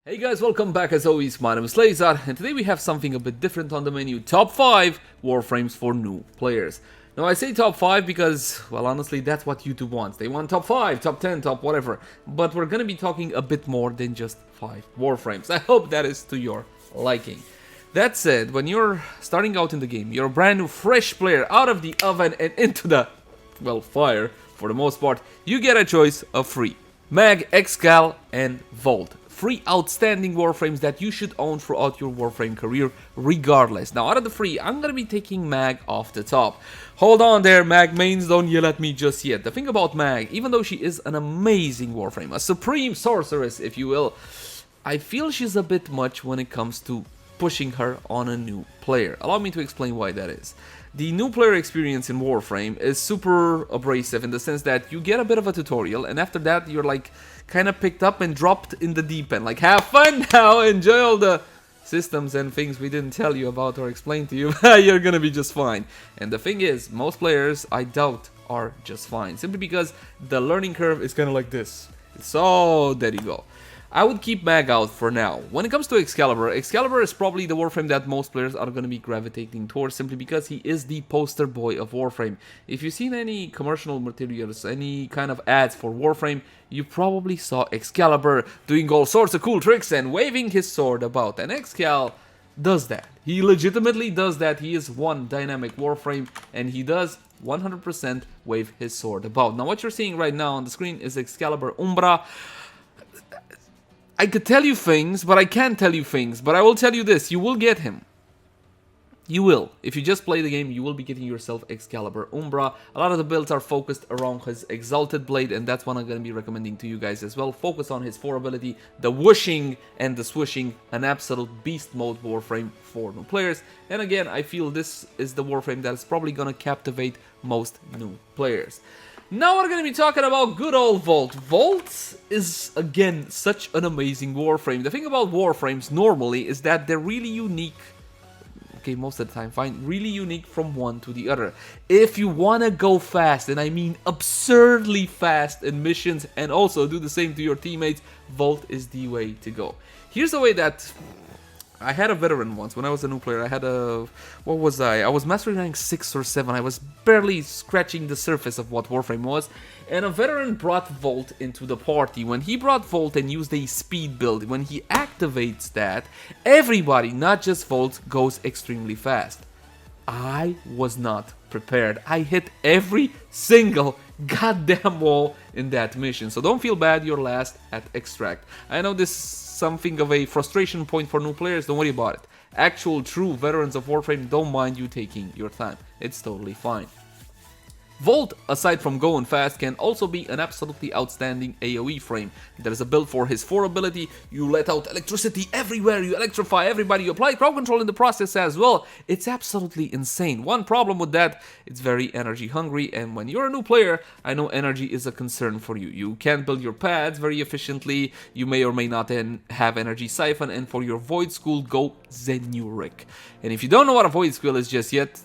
Hey guys, welcome back as always. My name is Lazer, and today we have something a bit different on the menu. Top 5 Warframes for new players. Now I say top 5 because, well, honestly, that's what YouTube wants. They want top 5, top 10, top whatever. But we're gonna be talking a bit more than just 5 Warframes. I hope that is to your liking. That said, when you're starting out in the game, you're a brand new fresh player out of the oven and into the, well, fire, for the most part, you get a choice of 3. Mag, Excal, and Vault. 3 outstanding Warframes that you should own throughout your Warframe career, regardless. Now, out of the 3, I'm gonna be taking Mag off the top. Hold on there, Mag mains, don't yell at me just yet. The thing about Mag, even though she is an amazing Warframe, a supreme sorceress, if you will, I feel she's a bit much when it comes to pushing her on a new player. Allow me to explain why that is. The new player experience in Warframe is super abrasive in the sense that you get a bit of a tutorial, and after that you're like kind of picked up and dropped in the deep end. Like, have fun now, enjoy all the systems and things we didn't tell you about or explain to you. You're gonna be just fine. And the thing is, most players, I doubt, are just fine, simply because the learning curve is kind of like this. So there you go. I would keep Mag out for now. When it comes to Excalibur, Excalibur is probably the Warframe that most players are going to be gravitating towards, simply because he is the poster boy of Warframe. If you've seen any commercial materials, any kind of ads for Warframe, you probably saw Excalibur doing all sorts of cool tricks and waving his sword about. And Excal does that. He legitimately does that. He is one dynamic Warframe, and he does 100% wave his sword about. Now, what you're seeing right now on the screen is Excalibur Umbra. I could tell you things, but I can't tell you things. But I will tell you this, you will get him. You will. If you just play the game, you will be getting yourself Excalibur Umbra. A lot of the builds are focused around his Exalted Blade, and that's what I'm going to be recommending to you guys as well. Focus on his 4 ability, the whooshing and the swishing, an absolute beast mode Warframe for new players. And again, I feel this is the Warframe that is probably going to captivate most new players. Now we're going to be talking about good old Vault. Vault is, again, such an amazing Warframe. The thing about Warframes normally is that they're really unique. Okay, most of the time, fine. Really unique from one to the other. If you want to go fast, and I mean absurdly fast in missions, and also do the same to your teammates, Vault is the way to go. Here's the way that I had a veteran once when I was a new player. I had a... what was I? I was Mastery rank 6 or 7. I was barely scratching the surface of what Warframe was. And a veteran brought Vault into the party. When he brought Vault and used a speed build, when he activates that, everybody, not just Vault, goes extremely fast. I was not prepared. I hit every single goddamn wall in that mission. So don't feel bad, you're last at Extract. I know this is something of a frustration point for new players, don't worry about it. Actual true veterans of Warframe don't mind you taking your time. It's totally fine. Vault, aside from going fast, can also be an absolutely outstanding AoE frame. There's a build for his 4 ability, you let out electricity everywhere, you electrify everybody, you apply crowd control in the process as well. It's absolutely insane. One problem with that, it's very energy hungry, and when you're a new player, I know energy is a concern for you. You can't build your pads very efficiently, you may or may not then have energy siphon, and for your Void School, go Zenuric. And if you don't know what a Void School is just yet,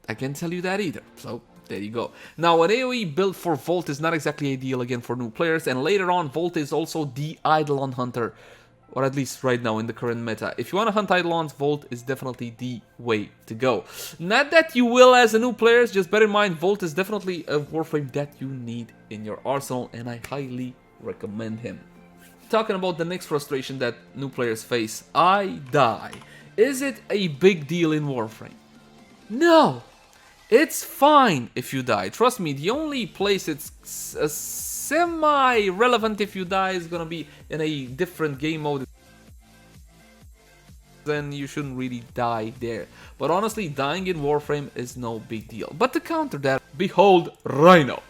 I can't tell you that either, so there you go. Now, an AoE build for Vault is not exactly ideal again for new players, and later on, Vault is also the Eidolon Hunter, or at least right now in the current meta. If you want to hunt Eidolons, Vault is definitely the way to go. Not that you will as a new player, just bear in mind, Vault is definitely a Warframe that you need in your arsenal, and I highly recommend him. Talking about the next frustration that new players face, I die. Is it a big deal in Warframe? No! It's fine if you die. Trust me, the only place it's semi-relevant if you die is gonna be in a different game mode. Then you shouldn't really die there. But honestly, dying in Warframe is no big deal. But to counter that, behold Rhino.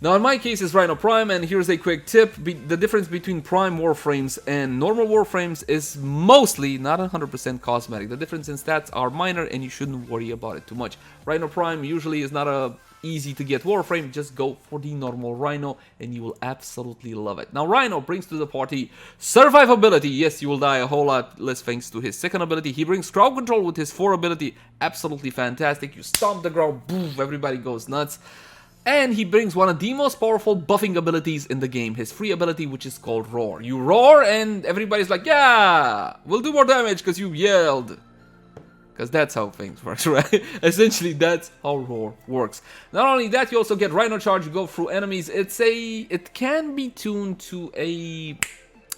Now in my case it's Rhino Prime, and here's a quick tip. The difference between Prime Warframes and normal Warframes is mostly, not 100% cosmetic. The difference in stats are minor and you shouldn't worry about it too much. Rhino Prime usually is not a easy to get Warframe, just go for the normal Rhino and you will absolutely love it. Now Rhino brings to the party survivability. Yes, you will die a whole lot less thanks to his second ability. He brings crowd control with his 4 ability, absolutely fantastic. You stomp the ground, boom, everybody goes nuts. And he brings one of the most powerful buffing abilities in the game, his free ability, which is called Roar. You roar and everybody's like, yeah, we'll do more damage because you yelled. Because that's how things work, right? Essentially, that's how Roar works. Not only that, you also get Rhino Charge. You go through enemies. It can be tuned to a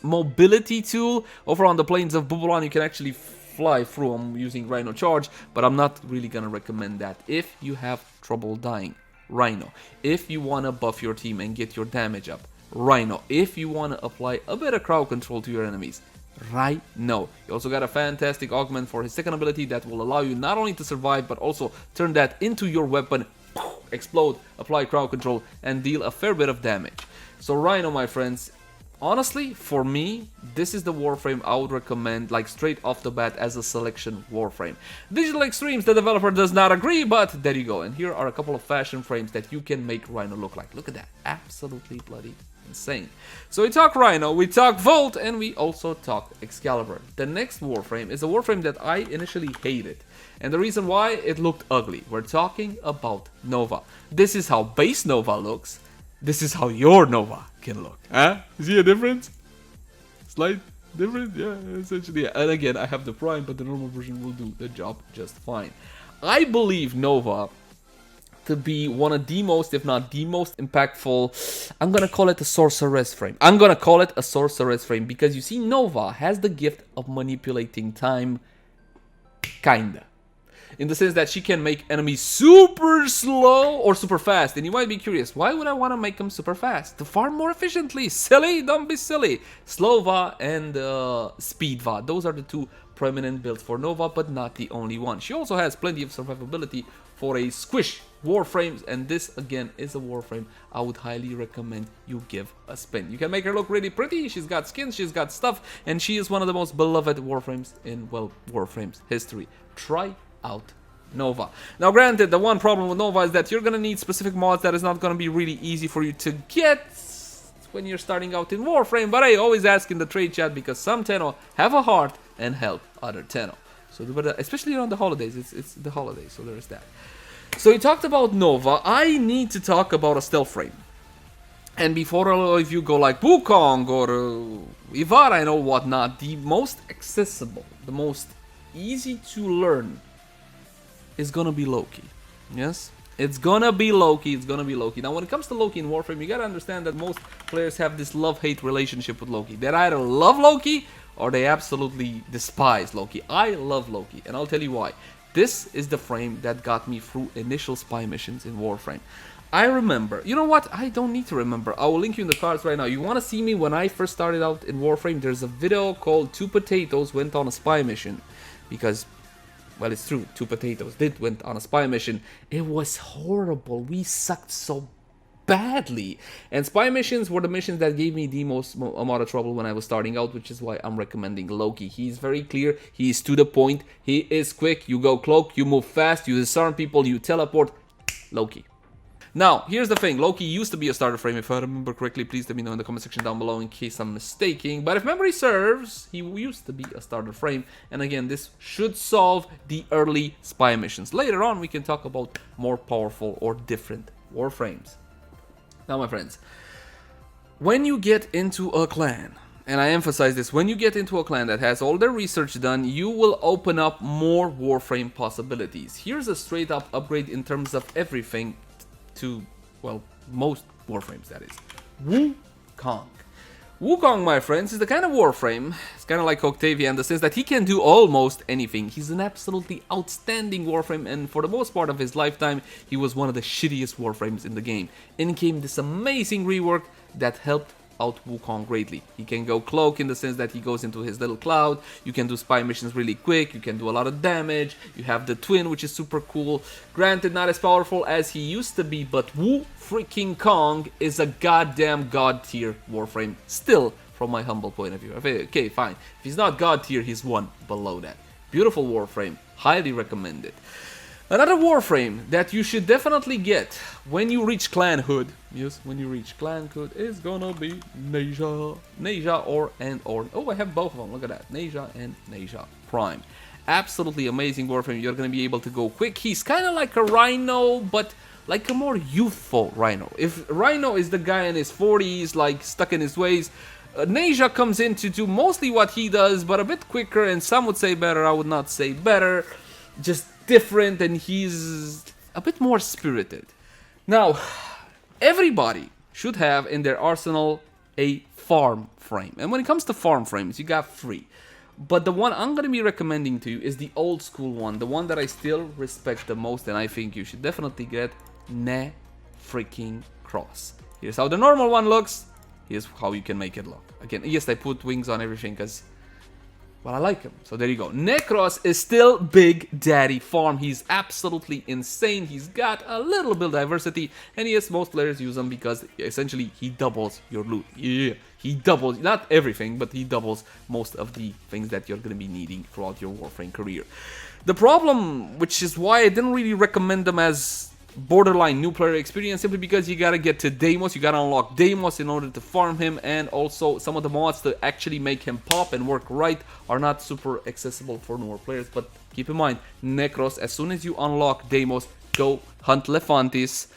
mobility tool. Over on the plains of Bubulan, you can actually fly through them using Rhino Charge, but I'm not really gonna recommend that if you have trouble dying. Rhino. If you want to buff your team and get your damage up, Rhino. If you want to apply a bit of crowd control to your enemies, Rhino. You also got a fantastic augment for his second ability that will allow you not only to survive, but also turn that into your weapon, explode, apply crowd control, and deal a fair bit of damage. So Rhino, my friends, honestly, for me, this is the Warframe I would recommend, like straight off the bat as a selection Warframe. Digital Extremes, the developer, does not agree, but there you go. And here are a couple of fashion frames that you can make Rhino look like. Look at that. Absolutely bloody insane. So we talk Rhino, we talk Volt, and we also talk Excalibur. The next Warframe is a Warframe that I initially hated. And the reason why, it looked ugly. We're talking about Nova. This is how base Nova looks. This is how your Nova can look. Huh? See a difference? Slight difference? Yeah, essentially. And again, I have the Prime, but the normal version will do the job just fine. I believe Nova to be one of the most, if not the most impactful, I'm gonna call it a sorceress frame. I'm gonna call it a sorceress frame because you see, Nova has the gift of manipulating time, kinda. In the sense that she can make enemies super slow or super fast. And you might be curious, why would I want to make them super fast? To farm more efficiently. Silly? Don't be silly. Slova and Speedva. Those are the two prominent builds for Nova, but not the only one. She also has plenty of survivability for a squish Warframes. And this, again, is a Warframe I would highly recommend you give a spin. You can make her look really pretty. She's got skins, she's got stuff. And she is one of the most beloved Warframes in, well, Warframes history. Try out Nova. Now granted, the one problem with Nova is that you're gonna need specific mods that is not gonna be really easy for you to get when you're starting out in Warframe, but I always ask in the trade chat because some Tenno have a heart and help other Tenno. So, especially around the holidays, it's the holidays, so there's that. So we talked about Nova. I need to talk about a stealth frame. And before all of you go like Wukong or Ivara and all whatnot, the most accessible, the most easy to learn is gonna be Loki. Yes? It's gonna be Loki, it's gonna be Loki. Now when it comes to Loki in Warframe, you gotta understand that most players have this love-hate relationship with Loki. They either love Loki or they absolutely despise Loki. I love Loki, and I'll tell you why. This is the frame that got me through initial spy missions in Warframe. I remember, you know what, I don't need to remember, I will link you in the cards right now. You want to see me when I first started out in Warframe? There's a video called 2 Potatoes Went on a Spy Mission. Because, well, it's true, 2 Potatoes went on a spy mission. It was horrible. We sucked so badly. And spy missions were the missions that gave me the most amount of trouble when I was starting out, which is why I'm recommending Loki. He's very clear, he's to the point, he is quick, you go cloak, you move fast, you disarm people, you teleport. Loki. Now, here's the thing. Loki used to be a starter frame, if I remember correctly. Please let me know in the comment section down below in case I'm mistaken. But if memory serves, he used to be a starter frame. And again, this should solve the early spy missions. Later on, we can talk about more powerful or different Warframes. Now, my friends, when you get into a clan, and I emphasize this, when you get into a clan that has all their research done, you will open up more Warframe possibilities. Here's a straight up upgrade in terms of everything to, well, most Warframes, that is. Wukong. Wukong, my friends, is the kind of Warframe, it's kind of like Octavia in the sense that he can do almost anything. He's an absolutely outstanding Warframe, and for the most part of his lifetime, he was one of the shittiest Warframes in the game. In came this amazing rework that helped out Wukong greatly. He can go cloak in the sense that he goes into his little cloud. You can do spy missions really quick. You can do a lot of damage. You have the twin, which is super cool. Granted, not as powerful as he used to be, but Wu freaking Kong is a goddamn god tier Warframe. Still, from my humble point of view. Okay, fine. If he's not god tier, he's one below that. Beautiful Warframe. Highly recommended. Another Warframe that you should definitely get when you reach Clanhood, yes, when you reach Clanhood, is gonna be Neja. Neja or, oh, I have both of them, look at that, Neja and Neja Prime. Absolutely amazing Warframe, you're gonna be able to go quick. He's kind of like a Rhino, but like a more youthful Rhino. If Rhino is the guy in his 40s, like stuck in his ways, Neja comes in to do mostly what he does, but a bit quicker, and some would say better, I would not say better, just different, and he's a bit more spirited. Now, everybody should have in their arsenal a farm frame, and when it comes to farm frames, you got 3. But the one I'm going to be recommending to you is the old school one, the one that I still respect the most, and I think you should definitely get Ne freaking Cross. Here's how the normal one looks. Here's how you can make it look. Again, yes, I put wings on everything because, well, I like him. So there you go. Necros is still Big Daddy Farm. He's absolutely insane. He's got a little build diversity. And yes, most players use him because essentially he doubles your loot. Yeah, he doubles, not everything, but he doubles most of the things that you're going to be needing throughout your Warframe career. The problem, which is why I didn't really recommend them as borderline new player experience, simply because you gotta get to Deimos, you gotta unlock Deimos in order to farm him, and also some of the mods to actually make him pop and work right are not super accessible for newer players. But keep in mind, Necros, as soon as you unlock Deimos, go hunt Lefantis.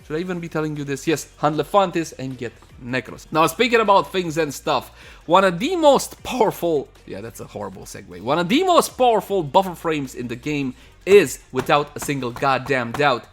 Should I even be telling you this? Yes, hunt Lefantis and get Necros. Now, speaking about things and stuff, one of the most powerful, yeah, that's a horrible segue, one of the most powerful buffer frames in the game is, without a single goddamn doubt,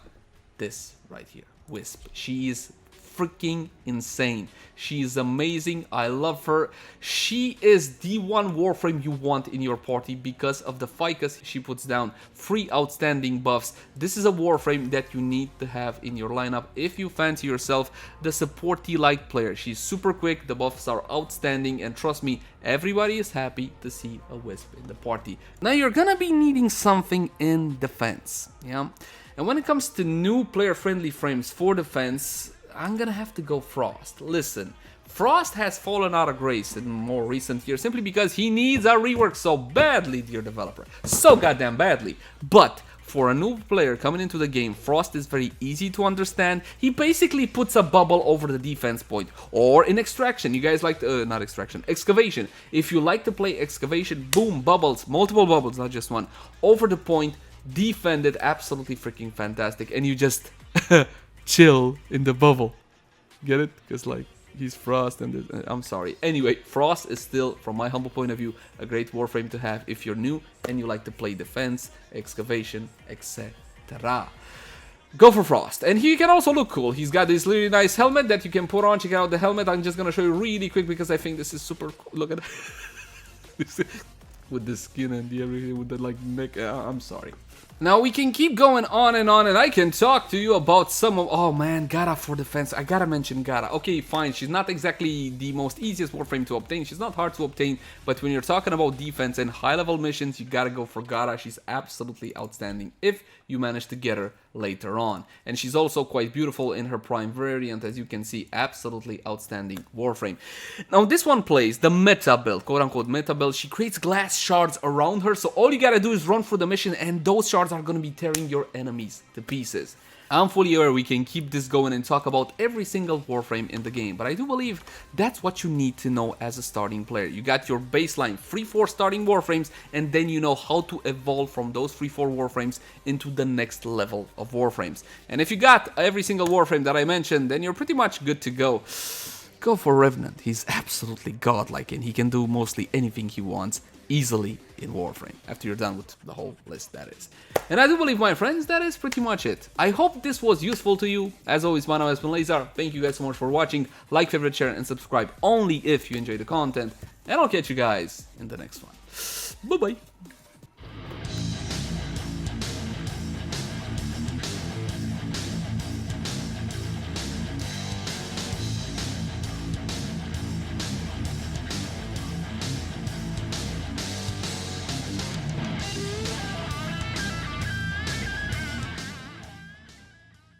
this right here, Wisp. She is freaking insane. She is amazing. I love her. She is the one Warframe you want in your party because of the ficus she puts down. 3 outstanding buffs. This is a Warframe that you need to have in your lineup if you fancy yourself the supporty-like player. She's super quick, the buffs are outstanding, and trust me, everybody is happy to see a Wisp in the party. Now you're gonna be needing something in defense, yeah? And when it comes to new player-friendly frames for defense, I'm gonna have to go Frost. Listen, Frost has fallen out of grace in more recent years simply because he needs a rework so badly, dear developer. So goddamn badly. But for a new player coming into the game, Frost is very easy to understand. He basically puts a bubble over the defense point. Or in Extraction, you guys like to, not Extraction, Excavation. If you like to play Excavation, boom, bubbles, multiple bubbles, not just one, over the point, defended, absolutely freaking fantastic, and you just chill in the bubble. Get it? Because like he's Frost and I'm sorry. Anyway, Frost is still, from my humble point of view, a great Warframe to have if you're new and you like to play defense, excavation, etc. Go for Frost. And he can also look cool. He's got this really nice helmet that you can put on. Check out the helmet. I'm just gonna show you really quick because I think this is super cool. Look at it. With the skin and the everything, with the like neck. I'm sorry. Now we can keep going on, and I can talk to you about some of... Oh man, Gara for defense. I gotta mention Gara. Okay, fine. She's not exactly the most easiest Warframe to obtain. She's not hard to obtain, but when you're talking about defense and high-level missions, you gotta go for Gara. She's absolutely outstanding if you manage to get her later on. And she's also quite beautiful in her prime variant, as you can see. Absolutely outstanding Warframe. Now this one plays the meta build, quote-unquote meta build. She creates glass shards around her, so all you gotta do is run through the mission, and those shards are going to be tearing your enemies to pieces. I'm fully aware we can keep this going and talk about every single Warframe in the game, but I do believe that's what you need to know as a starting player. You got your baseline 3-4 starting Warframes, and then you know how to evolve from those 3-4 Warframes into the next level of Warframes. And if you got every single Warframe that I mentioned, then you're pretty much good to go. Go for Revenant. He's absolutely godlike, and he can do mostly anything he wants easily in Warframe, after you're done with the whole list, that is. And I do believe, my friends, that is pretty much it. I hope this was useful to you. As always, my name has been Leyzar. Thank you guys so much for watching. Like, favorite, share, and subscribe only if you enjoy the content. And I'll catch you guys in the next one. Bye-bye.